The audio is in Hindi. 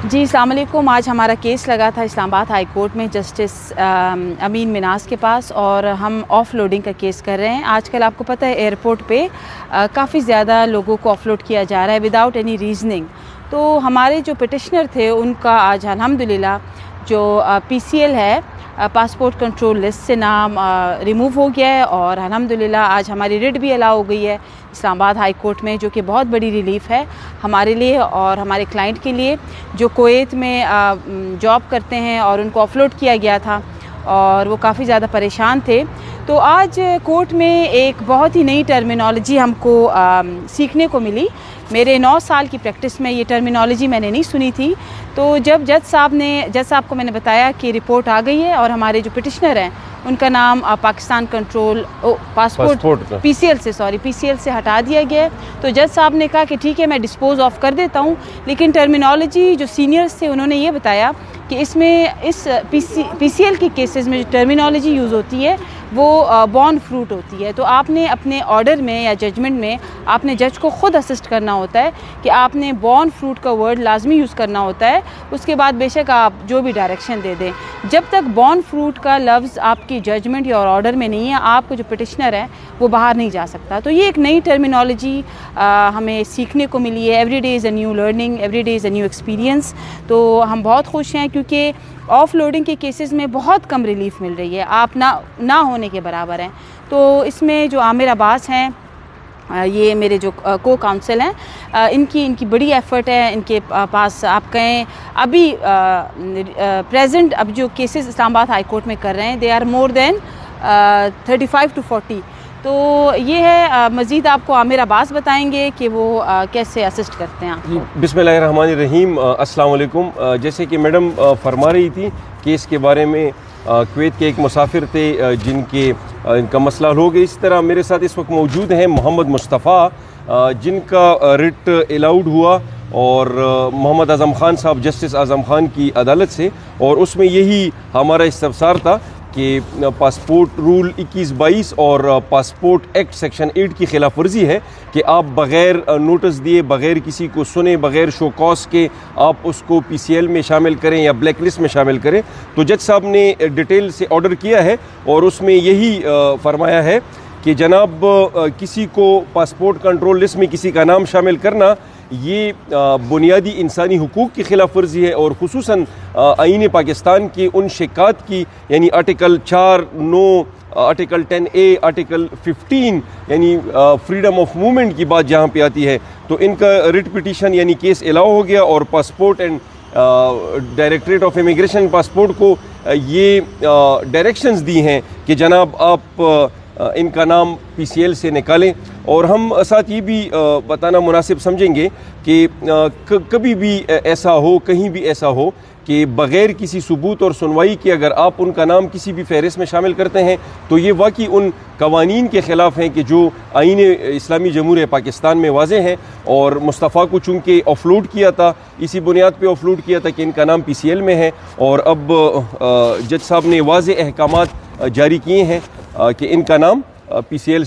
जी अस्सलाम वालेकुम। आज हमारा केस लगा था इस्लामाबाद हाई कोर्ट में जस्टिस अमीन मिनाज के पास और हम ऑफ़ लोडिंग का केस कर रहे हैं। आजकल आपको पता है एयरपोर्ट पे काफ़ी ज़्यादा लोगों को ऑफ़लोड किया जा रहा है विदाउट एनी रीज़निंग। तो हमारे जो पिटिशनर थे उनका आज अल्हम्दुलिल्लाह जो PCL है पासपोर्ट कंट्रोल लिस्ट से नाम रिमूव हो गया है और अल्हम्दुलिल्लाह आज हमारी रिट भी अलाउ हो गई है इस्लामाबाद हाई कोर्ट में, जो कि बहुत बड़ी रिलीफ़ है हमारे लिए और हमारे क्लाइंट के लिए जो कुवैत में जॉब करते हैं और उनको ऑफलोड किया गया था और वो काफ़ी ज़्यादा परेशान थे। तो आज कोर्ट में एक बहुत ही नई टर्मिनोलॉजी हमको सीखने को मिली। मेरे 9 साल की प्रैक्टिस में ये टर्मिनोलॉजी मैंने नहीं सुनी थी। तो जब जज साहब को मैंने बताया कि रिपोर्ट आ गई है और हमारे जो पिटिशनर हैं उनका नाम पाकिस्तान कंट्रोल पासपोर्ट PCL से हटा दिया गया है, तो जज साहब ने कहा कि ठीक है मैं डिस्पोज ऑफ कर देता हूँ। लेकिन टर्मिनोलॉजी जो सीनियर्स थे उन्होंने ये बताया कि इसमें इस PCL के केसेस में जो टर्मिनोलॉजी यूज़ होती है वो बॉर्न फ्रूट होती है। तो आपने अपने ऑर्डर में या जजमेंट में आपने जज को ख़ुद असिस्ट करना होता है कि आपने बॉर्न फ्रूट का वर्ड लाजमी यूज़ करना होता है। उसके बाद बेशक आप जो भी डायरेक्शन दे दें, जब तक बॉर्न फ्रूट का लफ्ज़ आपकी जजमेंट या ऑर्डर में नहीं है आपको जो पिटिशनर है वो बाहर नहीं जा सकता। तो ये एक नई टर्मिनोलॉजी हमें सीखने को मिली है। Every day is a new learning, every day is a new experience. तो हम बहुत खुश हैं क्योंकि ऑफ़ लोडिंग के केसेस में बहुत कम रिलीफ मिल रही है, आप ना होने के बराबर हैं। तो इसमें जो आमिर अब्बास हैं ये मेरे जो को काउंसिल हैं इनकी बड़ी एफ़र्ट है। इनके पास आप कहें अभी प्रेजेंट अब जो केसेस इस्लामाबाद हाई कोर्ट में कर रहे हैं they are more than 35 to 40। तो ये है मज़ीद आपको आमिर अब्बास बताएंगे कि वो कैसे असिस्ट करते हैं। बिस्मिल्लाहिर्रहमानिर्रहीम, अस्सलाम वालेकुम। जैसे कि मैडम फरमा रही थी केस के बारे में, कुवैत के एक मुसाफिर थे इनका मसला हो गया। इस तरह मेरे साथ इस वक्त मौजूद हैं मोहम्मद मुस्तफ़ा जिनका रिट अलाउड हुआ और मोहम्मद आज़म ख़ान साहब जस्टिस आज़म ख़ान की अदालत से, और उसमें यही हमारा इस्तफसार था कि पासपोर्ट रूल 21-22 और पासपोर्ट एक्ट सेक्शन 8 की खिलाफ वर्जी है कि आप बग़ैर नोटिस दिए, बग़ैर किसी को सुने, बग़ैर शो कॉज के आप उसको PCL में शामिल करें या ब्लैक लिस्ट में शामिल करें। तो जज साहब ने डिटेल से ऑर्डर किया है और उसमें यही फरमाया है कि जनाब किसी को पासपोर्ट कंट्रोल लिस्ट में किसी का नाम शामिल करना ये बुनियादी इंसानी हुकूक की खिलाफ वर्जी है और खुसूसन आईन पाकिस्तान के उन शिकात की, यानी आर्टिकल 4(9), आर्टिकल 10A, आर्टिकल 15 यानी फ्रीडम ऑफ मूवमेंट की बात जहाँ पे आती है। तो इनका रिट पिटीशन यानी केस अलाउ हो गया और passport and directorate of immigration passport को ये डायरेक्शंस दी हैं कि जनाब आप इनका नाम PCL से निकालें। और हम साथ ये भी बताना मुनासिब समझेंगे कि कभी भी ऐसा हो, कहीं भी ऐसा हो कि बग़ैर किसी सबूत और सुनवाई के अगर आप उनका नाम किसी भी फहरिस्त में शामिल करते हैं तो ये वाकई उन कवानीन के ख़िलाफ़ हैं कि जो आईन इस्लामी जमहूरियत पाकिस्तान में वाज़े हैं। और मुस्तफ़ा को चूँकि ऑफलोड किया था, इसी बुनियाद पे ऑफलोड किया था कि इनका नाम PCL में है, और अब जज साहब ने वाज़े अहकामात जारी किए हैं कि इनका नाम PCL